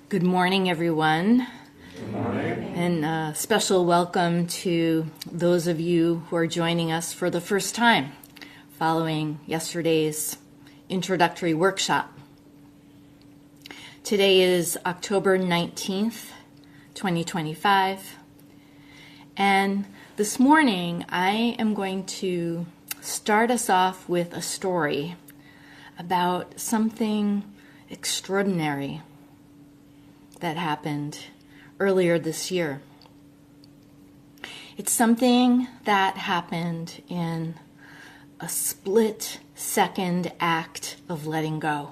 Good morning, everyone. Good morning. And a special welcome to those of you who are joining us for the first time following yesterday's introductory workshop. Today is October 19th, 2025. And this morning, I am going to start us off with a story about something extraordinary that happened earlier this year. It's something that happened in a split-second act of letting go.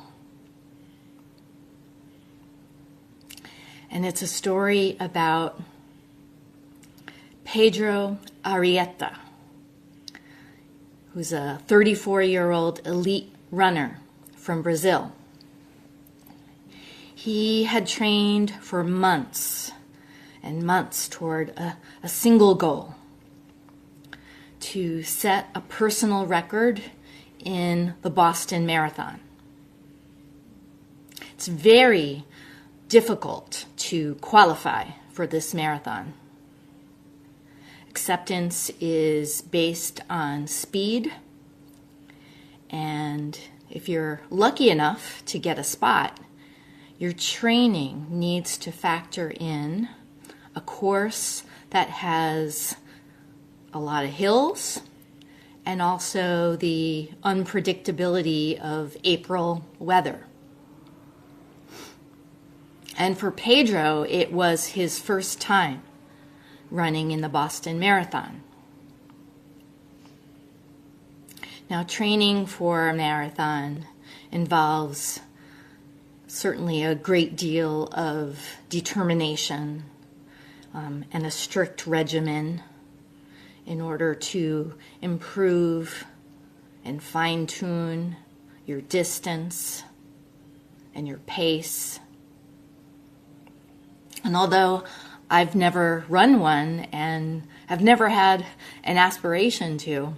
And it's a story about Pedro Arieta, who's a 34-year-old elite runner from Brazil. He had trained for months and months toward a single goal: to set a personal record in the Boston Marathon. It's very difficult to qualify for this marathon. Acceptance is based on speed, and if you're lucky enough to get a spot, your training needs to factor in a course that has a lot of hills and also the unpredictability of April weather. And for Pedro, it was his first time running in the Boston Marathon. Now, training for a marathon involves certainly a great deal of determination and a strict regimen in order to improve and fine-tune your distance and your pace. And although I've never run one and have never had an aspiration to,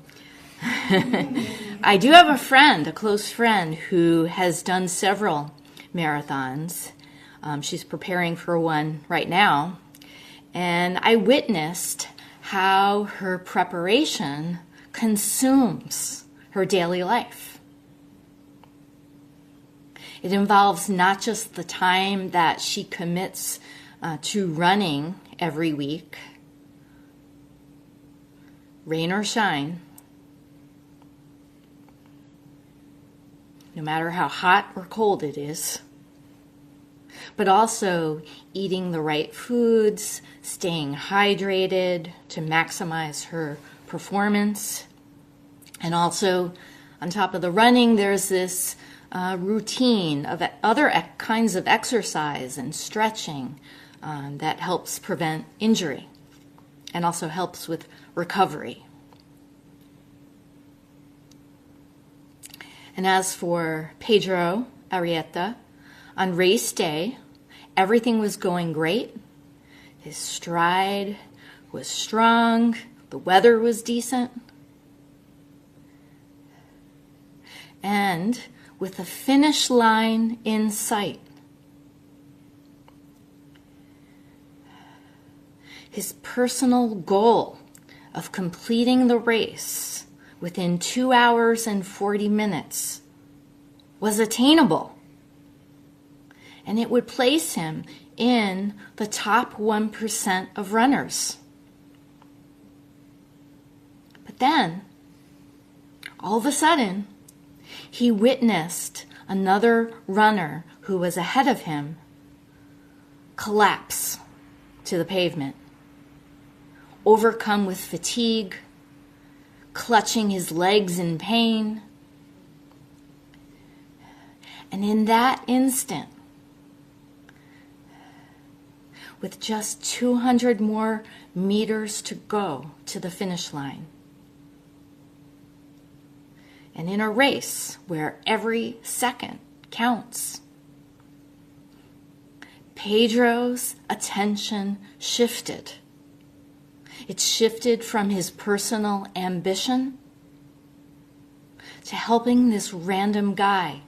I do have a friend, a close friend, who has done several marathons. She's preparing for one right now. And I witnessed how her preparation consumes her daily life. It involves not just the time that she commits to running every week, rain or shine, no matter how hot or cold it is, but also eating the right foods, staying hydrated to maximize her performance. And also, on top of the running, there's this routine of other kinds of exercise and stretching that helps prevent injury and also helps with recovery. And as for Pedro Arieta, on race day, everything was going great. His stride was strong. The weather was decent. And with the finish line in sight, his personal goal of completing the race within 2 hours and 40 minutes was attainable. And it would place him in the top 1% of runners. But then, all of a sudden, he witnessed another runner who was ahead of him collapse to the pavement, overcome with fatigue, clutching his legs in pain. And in that instant, with just 200 more meters to go to the finish line, and in a race where every second counts, Pedro's attention shifted. It shifted from his personal ambition to helping this random guy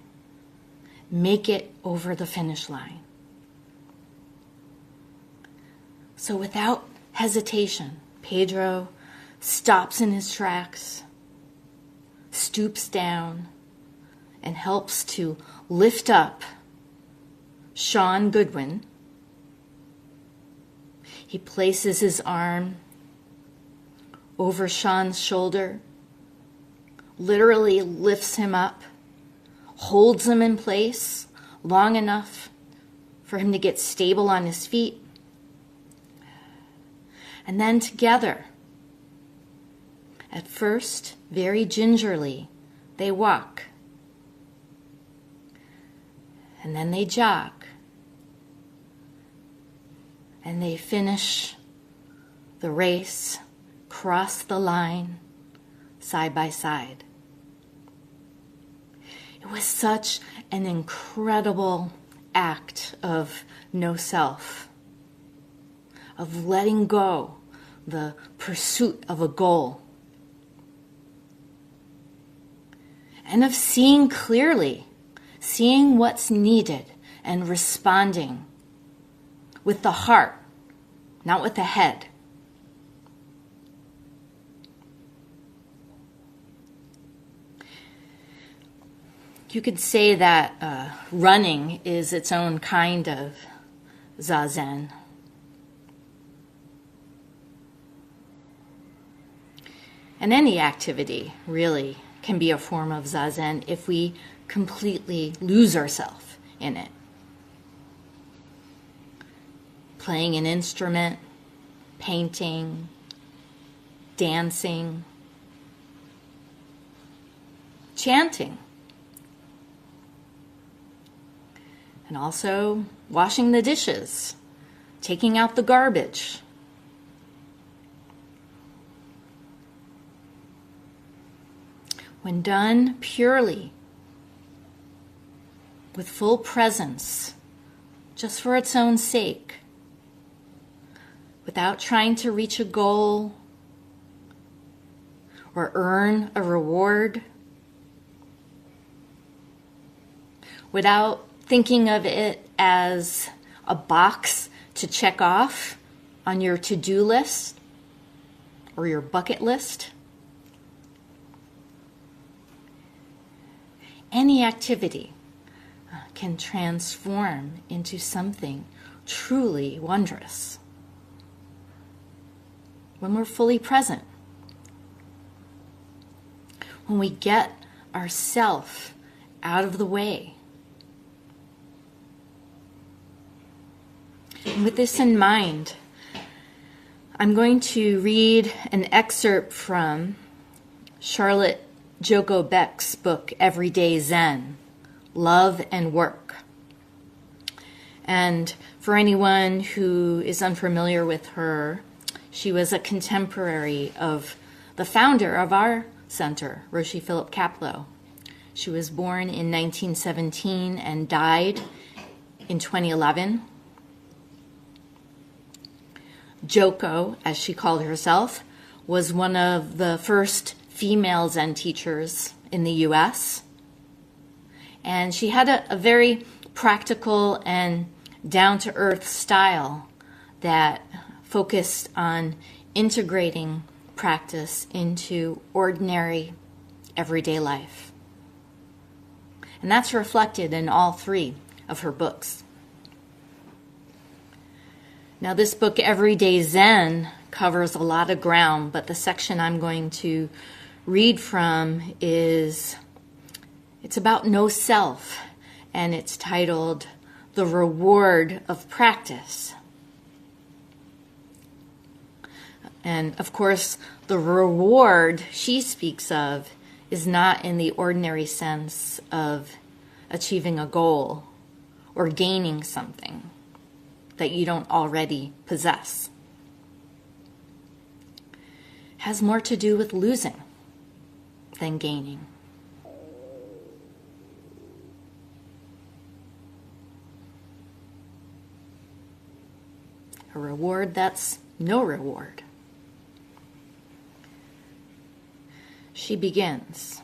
make it over the finish line. So without hesitation, Pedro stops in his tracks, stoops down, and helps to lift up Sean Goodwin. He places his arm over Sean's shoulder, literally lifts him up, holds him in place long enough for him to get stable on his feet. And then together, at first, very gingerly, they walk. And then they jog. And they finish the race, cross the line, side by side. It was such an incredible act of no self, of letting go the pursuit of a goal, and of seeing clearly, seeing what's needed and responding with the heart, not with the head. You could say that running is its own kind of zazen. And any activity really can be a form of zazen if we completely lose ourselves in it. Playing an instrument, painting, dancing, chanting, and also washing the dishes, taking out the garbage. When done purely, with full presence, just for its own sake, without trying to reach a goal or earn a reward, without thinking of it as a box to check off on your to-do list or your bucket list. Any activity can transform into something truly wondrous when we're fully present, when we get ourself out of the way. And with this in mind, I'm going to read an excerpt from Charlotte Joko Beck's book, Everyday Zen, Love and Work. And for anyone who is unfamiliar with her, she was a contemporary of the founder of our center, Roshi Philip Kapleau. She was born in 1917 and died in 2011. Joko, as she called herself, was one of the first female Zen teachers in the U.S. And she had a very practical and down-to-earth style that focused on integrating practice into ordinary, everyday life. And that's reflected in all three of her books. Now, this book, Everyday Zen, covers a lot of ground, but the section I'm going to read from it's about no self, and it's titled The Reward of Practice. And of course, the reward she speaks of is not in the ordinary sense of achieving a goal or gaining something that you don't already possess. It has more to do with losing than gaining. A reward that's no reward. She begins.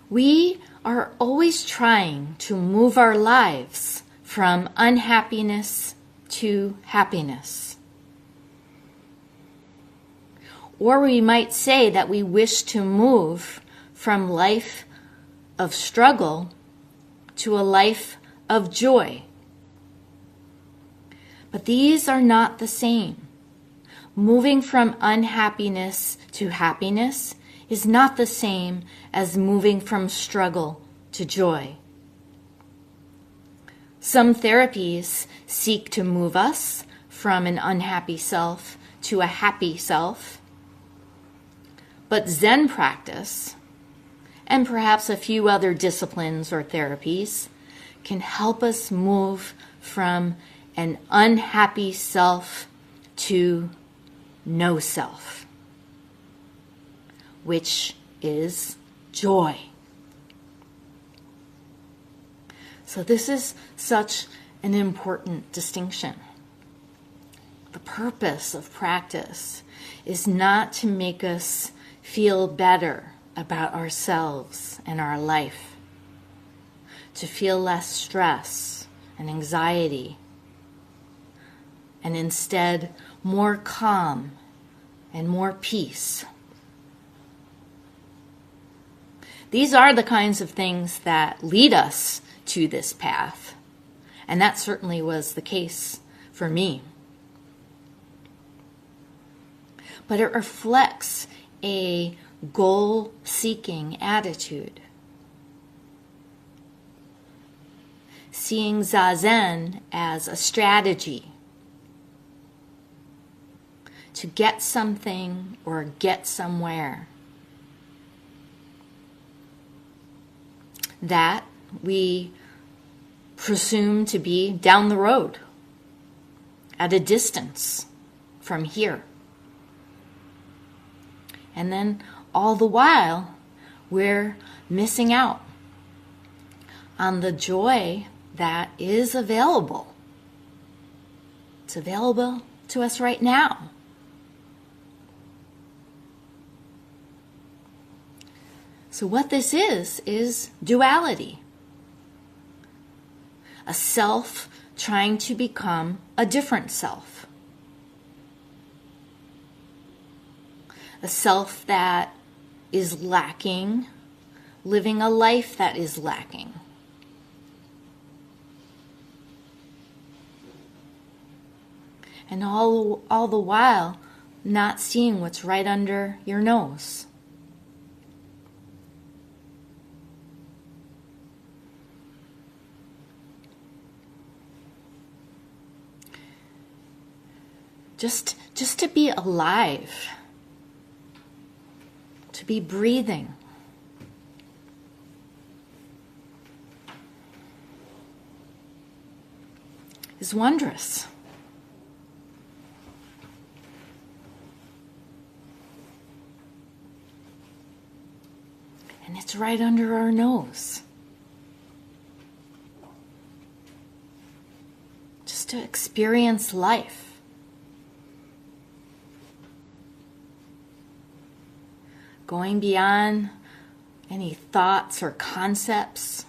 We are always trying to move our lives from unhappiness to happiness. Or we might say that we wish to move from life of struggle to a life of joy. But these are not the same. Moving from unhappiness to happiness is not the same as moving from struggle to joy. Some therapies seek to move us from an unhappy self to a happy self, but Zen practice, and perhaps a few other disciplines or therapies, can help us move from an unhappy self to no self, which is joy. So this is such an important distinction. The purpose of practice is not to make us feel better about ourselves and our life, to feel less stress and anxiety, and instead more calm and more peace. These are the kinds of things that lead us to this path, and that certainly was the case for me. But it reflects a goal-seeking attitude. Seeing Zazen as a strategy to get something or get somewhere that we presume to be down the road, at a distance from here. And then all the while, we're missing out on the joy that is available. It's available to us right now. So what this is duality. A self trying to become a different self. A self that is lacking, living a life that is lacking. And all the while, not seeing what's right under your nose. Just to be alive, to be breathing. Is wondrous. And it's right under our nose. Just to experience life. Going beyond any thoughts or concepts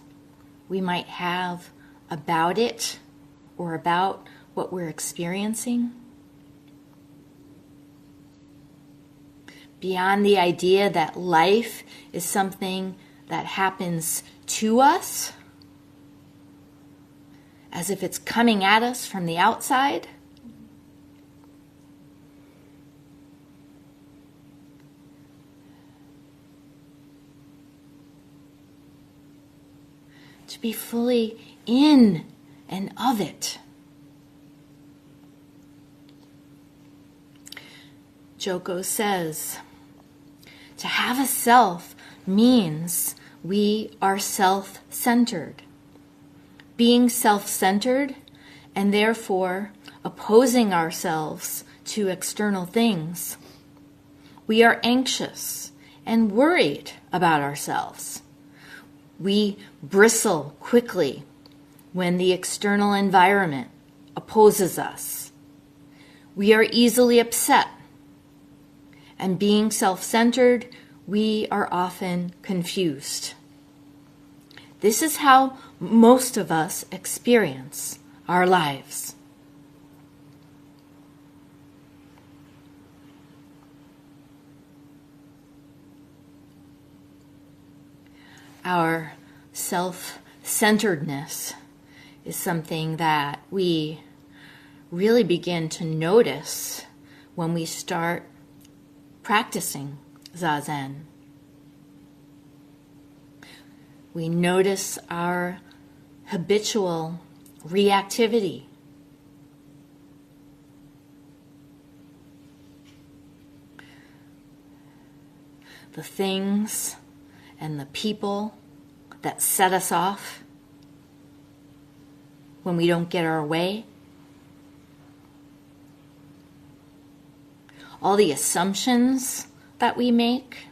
we might have about it or about what we're experiencing. Beyond the idea that life is something that happens to us, as if it's coming at us from the outside. To be fully in and of it. Joko says, to have a self means we are self-centered. Being self-centered and therefore opposing ourselves to external things, we are anxious and worried about ourselves. We bristle quickly when the external environment opposes us. We are easily upset. And being self-centered, we are often confused. This is how most of us experience our lives. Our self-centeredness is something that we really begin to notice when we start practicing Zazen. We notice our habitual reactivity. The things and the people that set us off when we don't get our way. All the assumptions that we make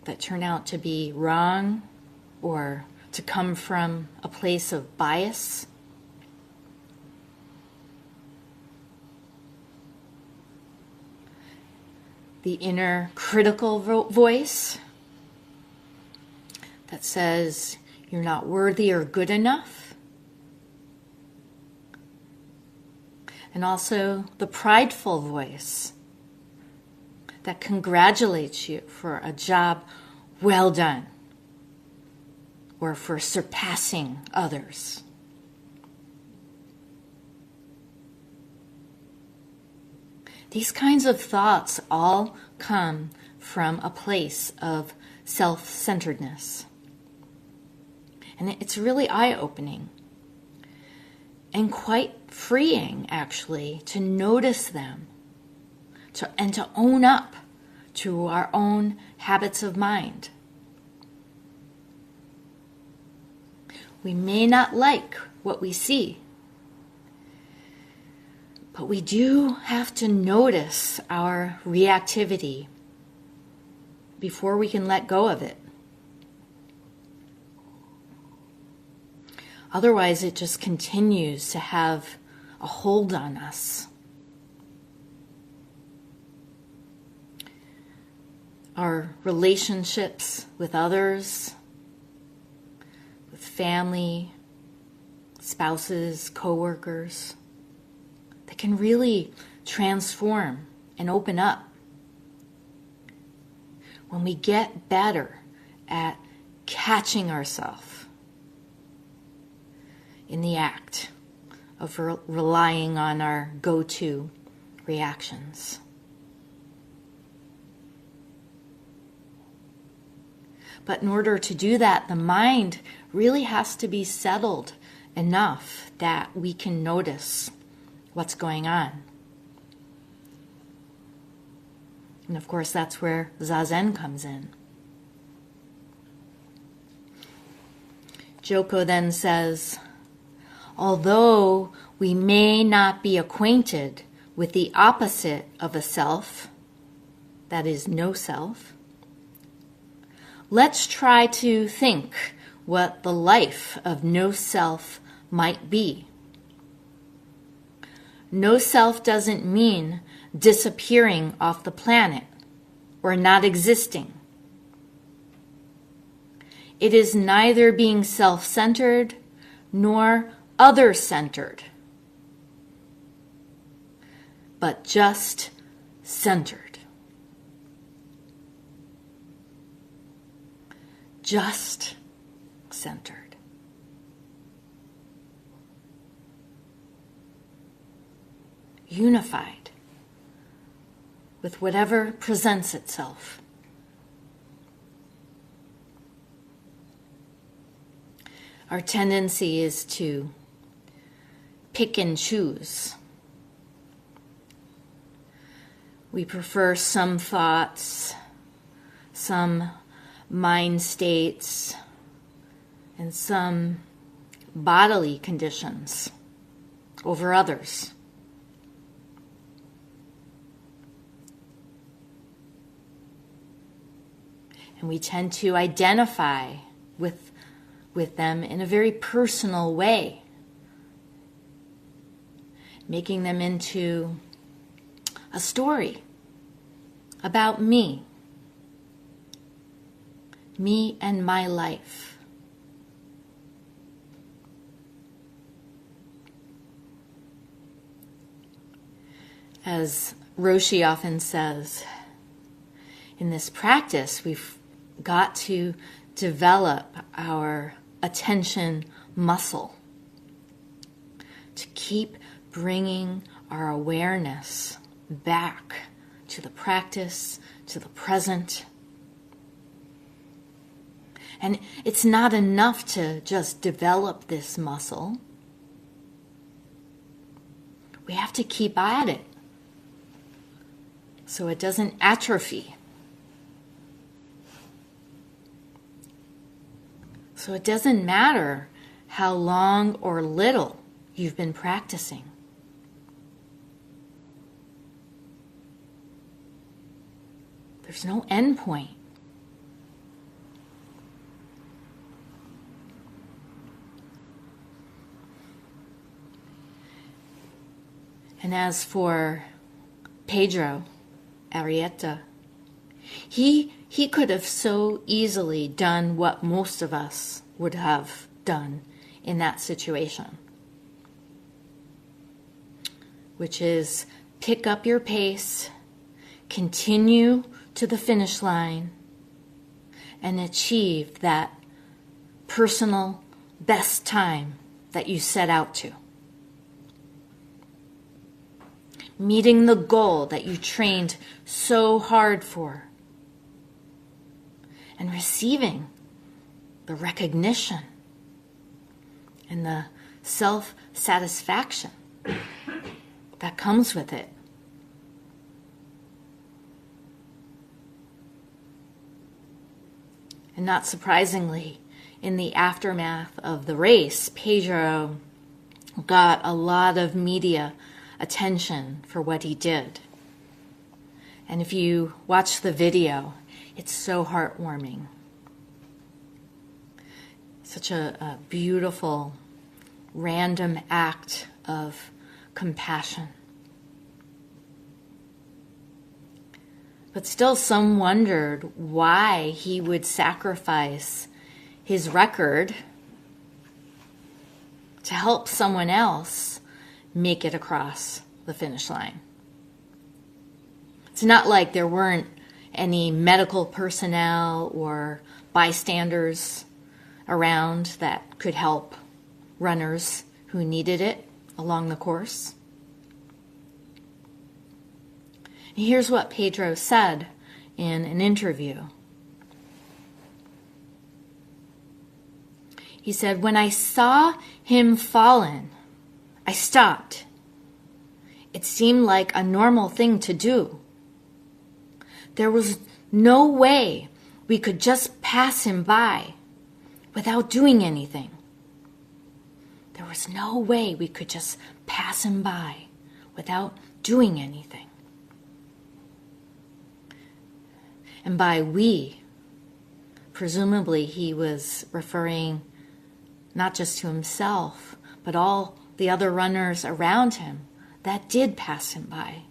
that turn out to be wrong or to come from a place of bias. The inner critical voice that says you're not worthy or good enough. And also the prideful voice that congratulates you for a job well done or for surpassing others. These kinds of thoughts all come from a place of self-centeredness. And it's really eye-opening and quite freeing, actually, to notice them and to own up to our own habits of mind. We may not like what we see, but we do have to notice our reactivity before we can let go of it. Otherwise, it just continues to have a hold on us. Our relationships with others, with family, spouses, coworkers, they can really transform and open up when we get better at catching ourselves in the act of relying on our go-to reactions. But in order to do that, the mind really has to be settled enough that we can notice what's going on. And of course, that's where Zazen comes in. Joko then says, although we may not be acquainted with the opposite of a self, that is no self, let's try to think what the life of no self might be. No self doesn't mean disappearing off the planet or not existing. It is neither being self-centered nor other-centered, but just centered. Just centered. Unified with whatever presents itself. Our tendency is to pick and choose. We prefer some thoughts, some mind states, and some bodily conditions over others. And we tend to identify with them in a very personal way, making them into a story about me. me and my life. As Roshi often says, in this practice, we've got to develop our attention muscle to keep bringing our awareness back to the practice, to the present. And it's not enough to just develop this muscle. We have to keep at it so it doesn't atrophy. So it doesn't matter how long or little you've been practicing. There's no end point. And as for Pedro Arieta, he could have so easily done what most of us would have done in that situation, which is pick up your pace, continue to the finish line, and achieve that personal best time that you set out to. Meeting the goal that you trained so hard for, and receiving the recognition and the self-satisfaction that comes with it. And not surprisingly, in the aftermath of the race, Pedro got a lot of media attention for what he did. And if you watch the video, it's so heartwarming. Such a beautiful, random act of compassion. But still, some wondered why he would sacrifice his record to help someone else make it across the finish line. It's not like there weren't any medical personnel or bystanders around that could help runners who needed it along the course. And here's what Pedro said in an interview. He said, "When I saw him fallen, I stopped. It seemed like a normal thing to do. There was no way we could just pass him by without doing anything. There was no way we could just pass him by without doing anything." And by we, presumably he was referring not just to himself, but all the other runners around him that did pass him by.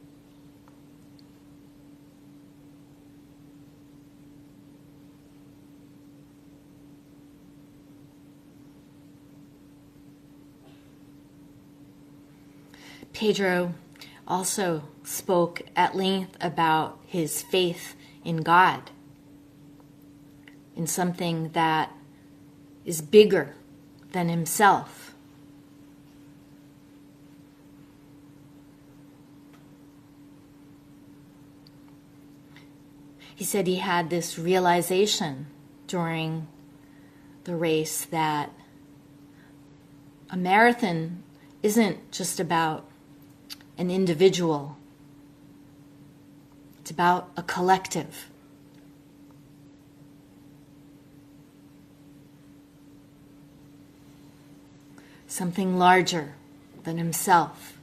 Pedro also spoke at length about his faith in God, in something that is bigger than himself. He said he had this realization during the race that a marathon isn't just about an individual. It's about a collective. Something larger than himself.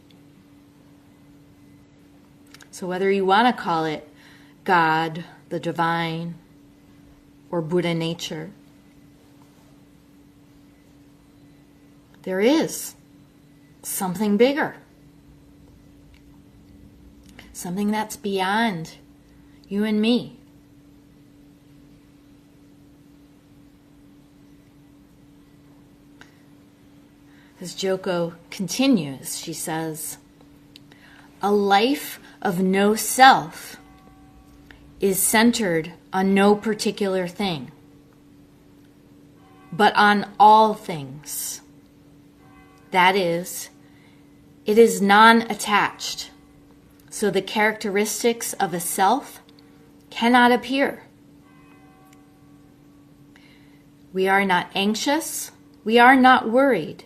So whether you want to call it God, the divine, or Buddha nature, there is something bigger. Something that's beyond you and me. As Joko continues, she says, a life of no self is centered on no particular thing, but on all things. That is, it is non-attached, so the characteristics of a self cannot appear. We are not anxious, we are not worried,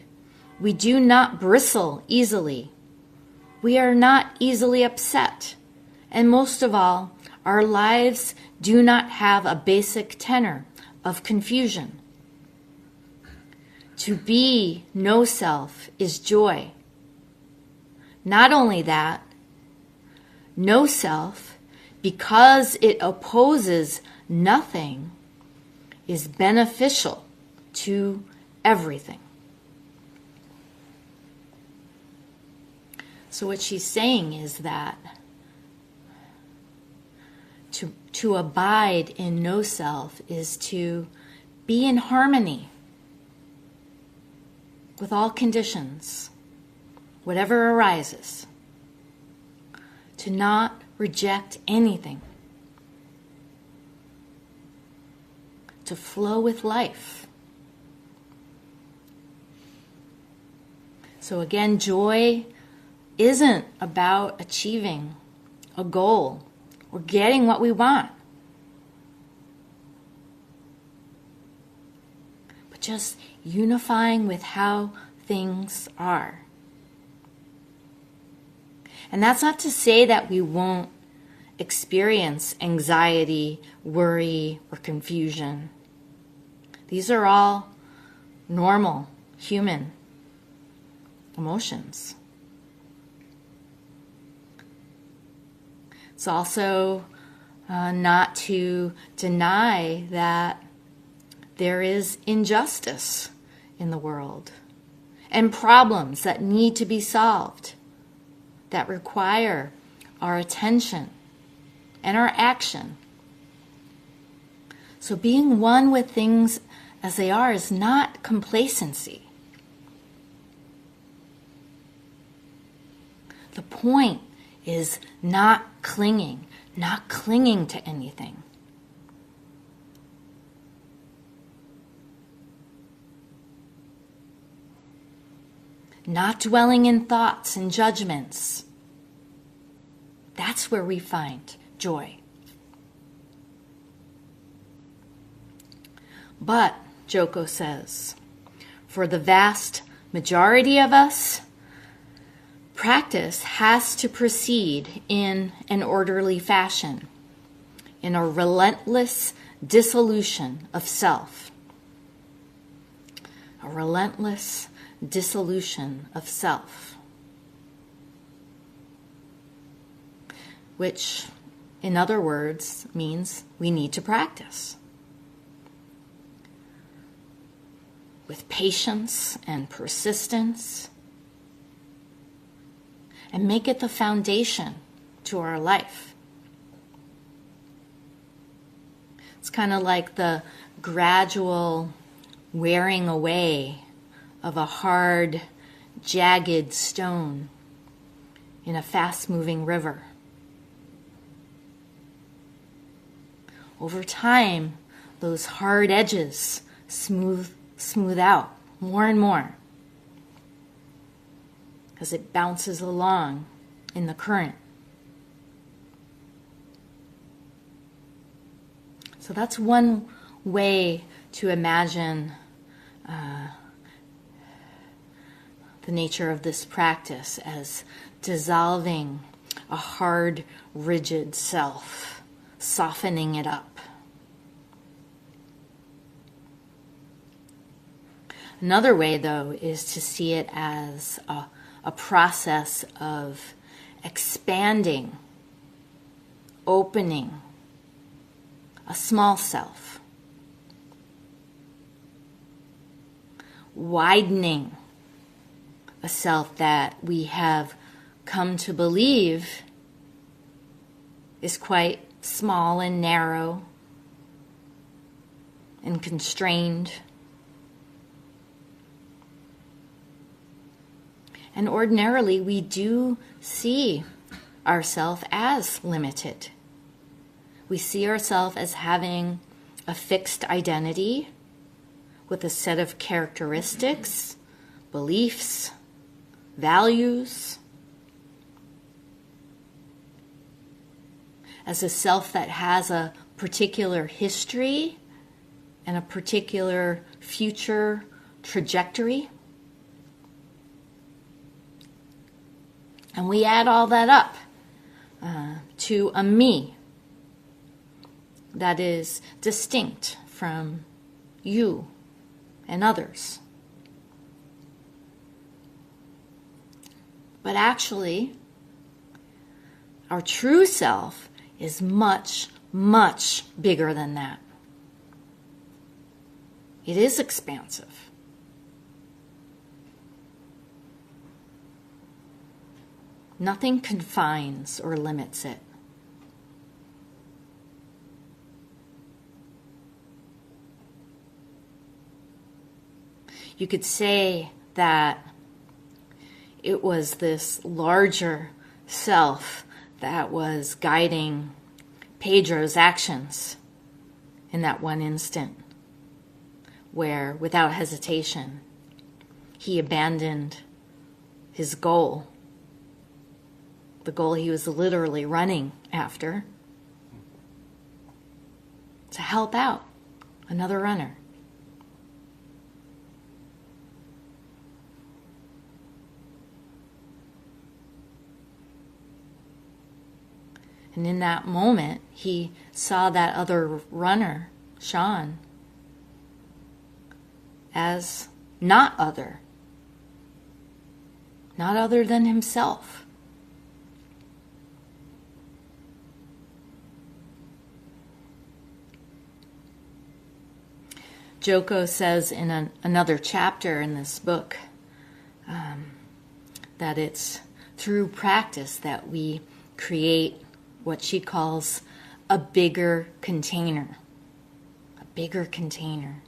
we do not bristle easily, we are not easily upset, and most of all, our lives do not have a basic tenor of confusion. To be no self is joy. Not only that, no self, because it opposes nothing, is beneficial to everything. So what she's saying is that to abide in no self is to be in harmony with all conditions, whatever arises, to not reject anything, to flow with life. So again, joy isn't about achieving a goal or getting what we want, but just unifying with how things are. And that's not to say that we won't experience anxiety, worry, or confusion. These are all normal human emotions. It's also not to deny that there is injustice in the world and problems that need to be solved, that require our attention and our action. So being one with things as they are is not complacency. The point is not clinging to anything. Not dwelling in thoughts and judgments. That's where we find joy. But, Joko says, for the vast majority of us, practice has to proceed in an orderly fashion, in a relentless dissolution of self. A relentless dissolution of self. Which, in other words, means we need to practice. With patience and persistence, and make it the foundation to our life. It's kind of like the gradual wearing away of a hard, jagged stone in a fast-moving river. Over time, those hard edges smooth out more and more as it bounces along in the current. So that's one way to imagine the nature of this practice as dissolving a hard, rigid self, softening it up. Another way, though, is to see it as a process of expanding, opening a small self, widening a self that we have come to believe is quite small and narrow and constrained. And ordinarily, we do see ourselves as limited. We see ourselves as having a fixed identity with a set of characteristics, beliefs, values, as a self that has a particular history and a particular future trajectory. And we add all that up to a me that is distinct from you and others. But actually, our true self is much, much bigger than that. It is expansive. Nothing confines or limits it. You could say that it was this larger self that was guiding Pedro's actions in that one instant, where, without hesitation, he abandoned his goal, the goal he was literally running after, to help out another runner. And in that moment, he saw that other runner, Sean, as not other than himself. Joko says in another chapter in this book that it's through practice that we create what she calls a bigger container. A bigger container.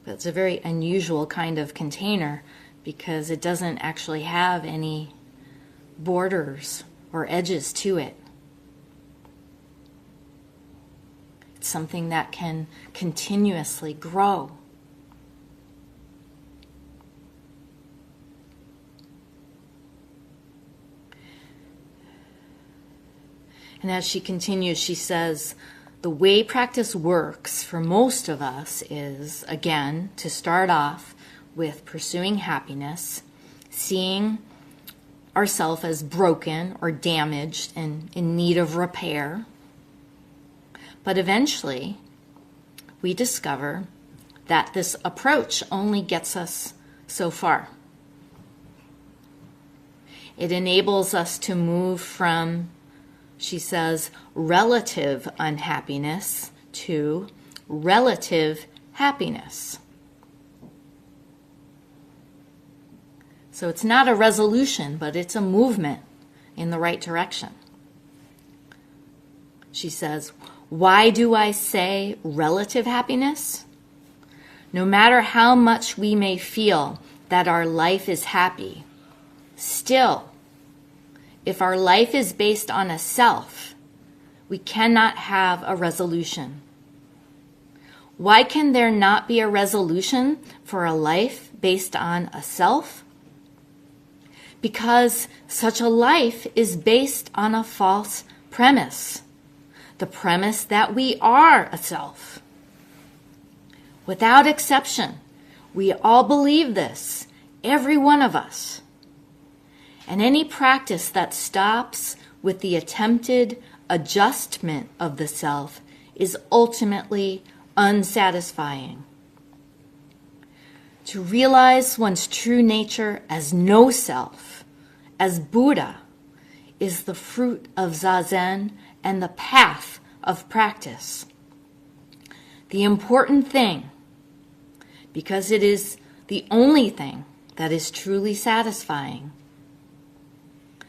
But it's a very unusual kind of container because it doesn't actually have any borders or edges to it. It's something that can continuously grow. And as she continues, she says, the way practice works for most of us is, again, to start off with pursuing happiness, seeing ourselves as broken or damaged and in need of repair. But eventually, we discover that this approach only gets us so far. It enables us to move from, she says, relative unhappiness to relative happiness. So it's not a resolution, but it's a movement in the right direction. She says, why do I say relative happiness? No matter how much we may feel that our life is happy, still, if our life is based on a self, we cannot have a resolution. Why can there not be a resolution for a life based on a self? Because such a life is based on a false premise, the premise that we are a self. Without exception, we all believe this, every one of us. And any practice that stops with the attempted adjustment of the self is ultimately unsatisfying. To realize one's true nature as no self, as Buddha, is the fruit of Zazen and the path of practice. The important thing, because it is the only thing that is truly satisfying,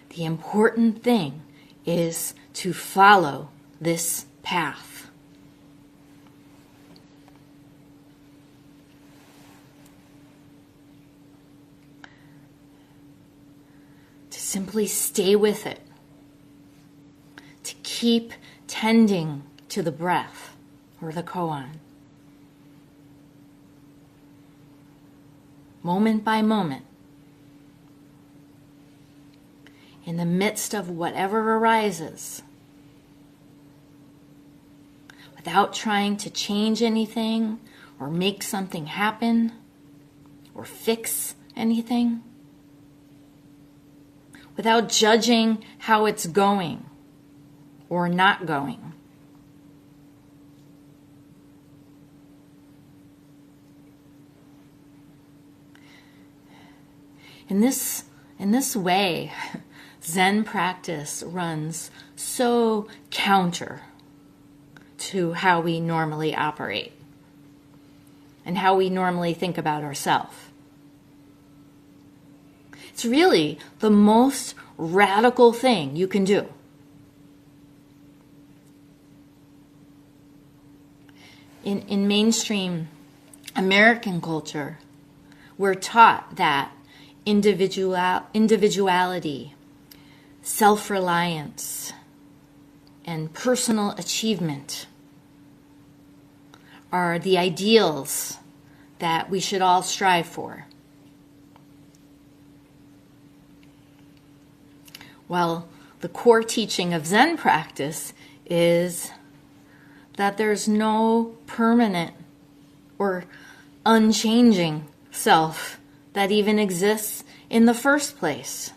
the important thing is to follow this path. simply stay with it, to keep tending to the breath or the koan. Moment by moment, in the midst of whatever arises, without trying to change anything or make something happen or fix anything, without judging how it's going or not going. In this way, Zen practice runs so counter to how we normally operate and how we normally think about ourselves. It's really the most radical thing you can do. In mainstream American culture, we're taught that individuality, self-reliance, and personal achievement are the ideals that we should all strive for. Well, the core teaching of Zen practice is that there's no permanent or unchanging self that even exists in the first place.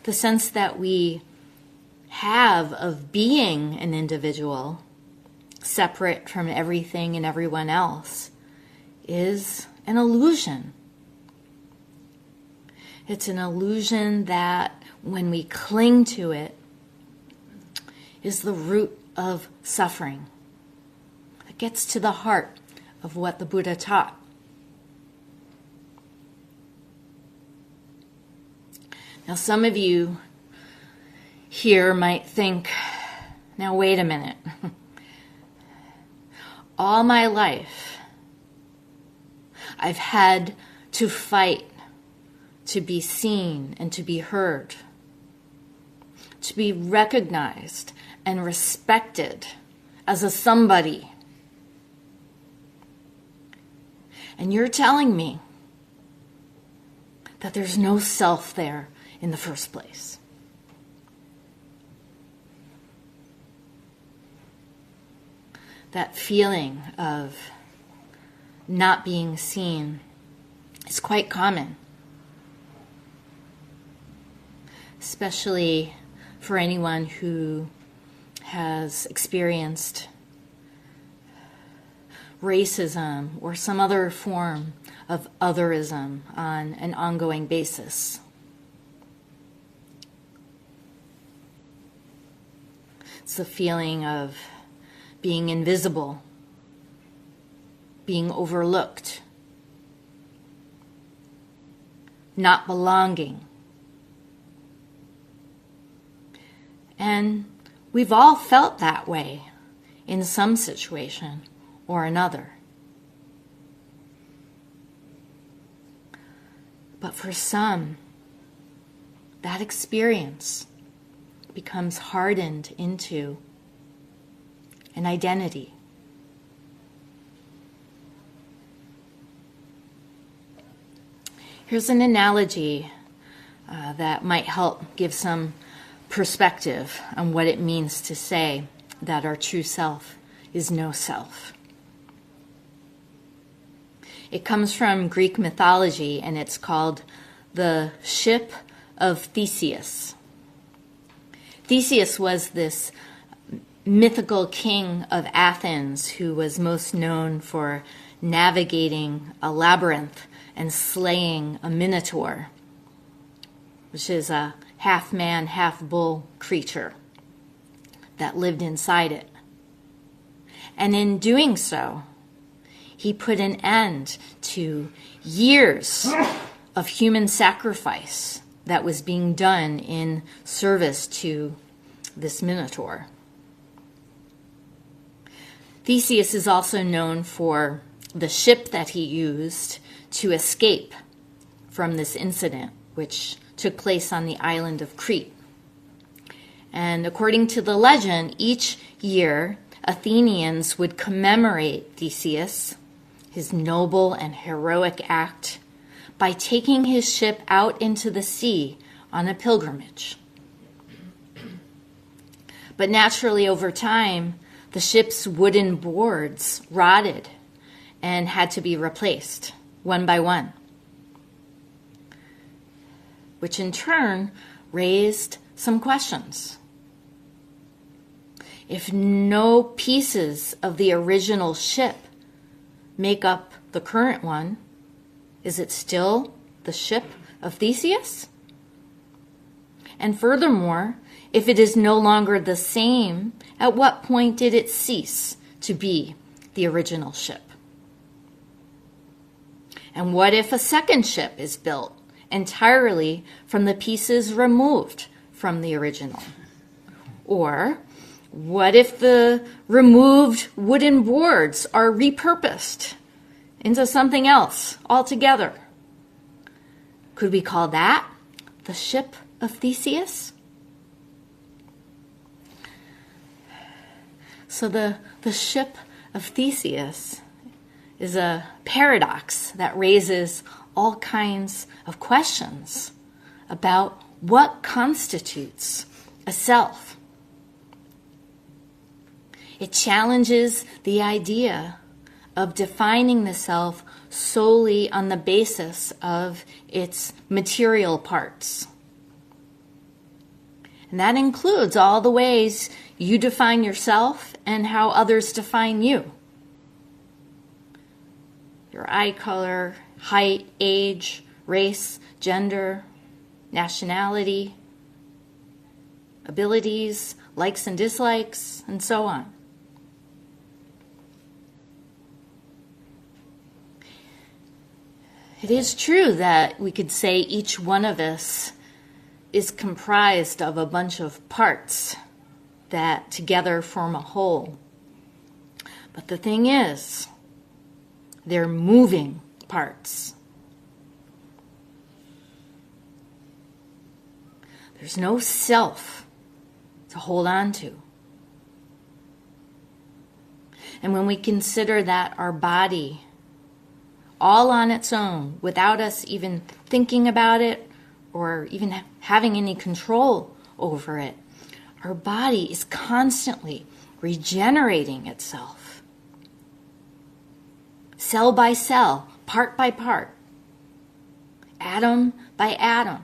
The sense that we have of being an individual, separate from everything and everyone else, is an illusion. It's an illusion that, when we cling to it, is the root of suffering. It gets to the heart of what the Buddha taught. Now, some of you here might think, now wait a minute. All my life, I've had to fight to be seen and to be heard, to be recognized and respected as a somebody. And you're telling me that there's no self there in the first place. That feeling of not being seen is quite common, especially for anyone who has experienced racism or some other form of otherism on an ongoing basis. It's the feeling of being invisible, being overlooked, not belonging. And we've all felt that way in some situation or another. But for some, that experience becomes hardened into an identity. Here's an analogy that might help give some perspective on what it means to say that our true self is no self. It comes from Greek mythology, and it's called the Ship of Theseus. Theseus was this mythical king of Athens who was most known for navigating a labyrinth and slaying a minotaur, which is a half-man, half-bull creature that lived inside it. And in doing so, he put an end to years of human sacrifice that was being done in service to this minotaur. Theseus is also known for the ship that he used to escape from this incident, which took place on the island of Crete. And according to the legend, each year Athenians would commemorate Theseus, his noble and heroic act, by taking his ship out into the sea on a pilgrimage. But naturally, over time, the ship's wooden boards rotted and had to be replaced one by one, which in turn raised some questions. If no pieces of the original ship make up the current one, is it still the ship of Theseus? And furthermore, if it is no longer the same, at what point did it cease to be the original ship? And what if a second ship is built entirely from the pieces removed from the original? Or what if the removed wooden boards are repurposed into something else altogether? Could we call that the ship of Theseus? So the ship of Theseus is a paradox that raises all kinds of questions about what constitutes a self. It challenges the idea of defining the self solely on the basis of its material parts. And that includes all the ways you define yourself and how others define you. Your eye color, height, age, race, gender, nationality, abilities, likes and dislikes, and so on. It is true that we could say each one of us is comprised of a bunch of parts that together form a whole. But the thing is, they're moving parts. There's no self to hold on to. And when we consider that our body, all on its own, without us even thinking about it or even having any control over it, our body is constantly regenerating itself. Cell by cell, part by part, atom by atom.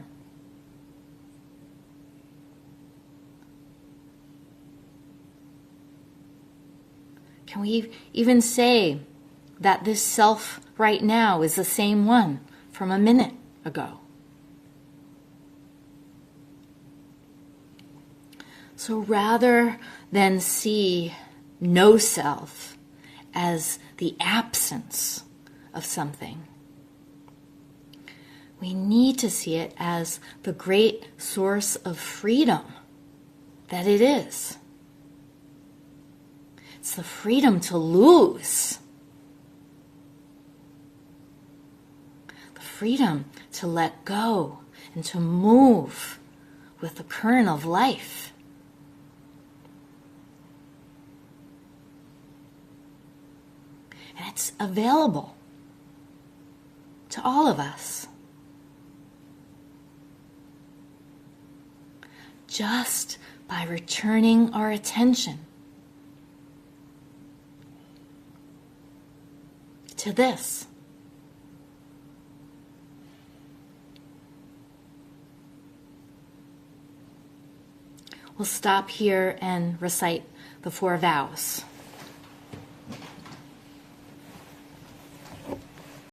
Can we even say that this self right now is the same one from a minute ago? So rather than see no self as the absence of something, we need to see it as the great source of freedom that it is. It's the freedom to lose. The freedom to let go and to move with the current of life. And it's available to all of us. Just by returning our attention to this. We'll stop here and recite the 4 vows.